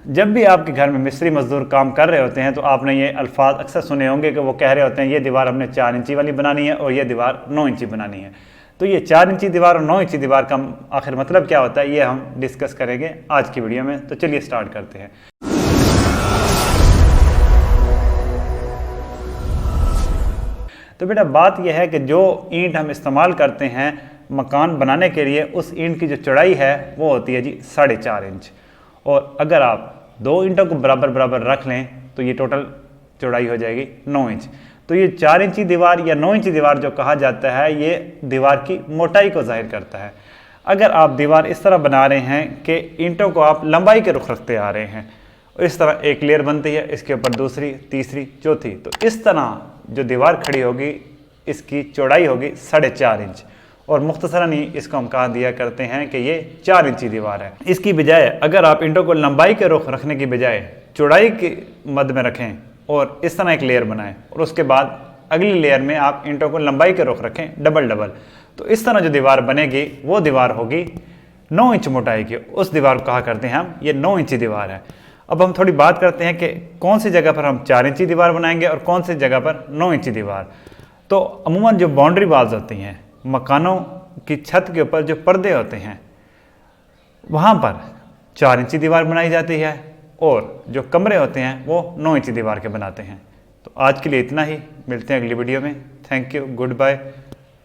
जब भी आपके घर में मिस्त्री मजदूर काम कर रहे होते हैं तो आपने ये अल्फाज अक्सर सुने होंगे कि वो कह रहे होते हैं ये दीवार हमने 4 इंची वाली बनानी है और ये दीवार 9 इंची बनानी है। तो ये 4 इंची दीवार और 9 इंची दीवार का आखिर मतलब क्या होता है, ये हम डिस्कस करेंगे आज की वीडियो में। तो चलिए स्टार्ट करते हैं। तो बेटा बात यह है कि जो ईंट हम इस्तेमाल करते हैं मकान बनाने के लिए, उस ईंट की जो चौड़ाई है वो होती है जी 4.5 इंच। और अगर आप 2 ईंटों को बराबर बराबर रख लें तो ये टोटल चौड़ाई हो जाएगी 9 इंच। तो ये 4 इंची दीवार या 9 इंची दीवार जो कहा जाता है, ये दीवार की मोटाई को जाहिर करता है। अगर आप दीवार इस तरह बना रहे हैं कि ईंटों को आप लंबाई के रुख रखते आ रहे हैं, इस तरह एक लेयर बनती है, इसके ऊपर दूसरी, तीसरी, चौथी, तो इस तरह जो दीवार खड़ी होगी इसकी चौड़ाई होगी 4.5 इंच। और मुख्तसरन ही इसको हम कहा दिया करते हैं कि ये 4 इंची दीवार है। इसकी बजाय अगर आप ईंटों को लंबाई के रुख रखने की बजाय चौड़ाई के मद में रखें और इस तरह एक लेयर बनाएं और उसके बाद अगली लेयर में आप ईंटों को लंबाई के रुख रखें डबल डबल, तो इस तरह जो दीवार बनेगी वो दीवार होगी 9 इंच मोटाई की। उस दीवार को कहा करते हैं हम ये 9 इंची दीवार है। अब हम थोड़ी बात करते हैं कि कौन सी जगह पर हम 4 इंची दीवार बनाएंगे और कौन सी जगह पर 9 इंची दीवार। तो अमूमन जो बाउंड्री वॉल्स होती हैं, मकानों की छत के ऊपर जो पर्दे होते हैं, वहाँ पर 4 इंची दीवार बनाई जाती है और जो कमरे होते हैं वो 9 इंची दीवार के बनाते हैं। तो आज के लिए इतना ही, मिलते हैं अगली वीडियो में। Thank you, good bye.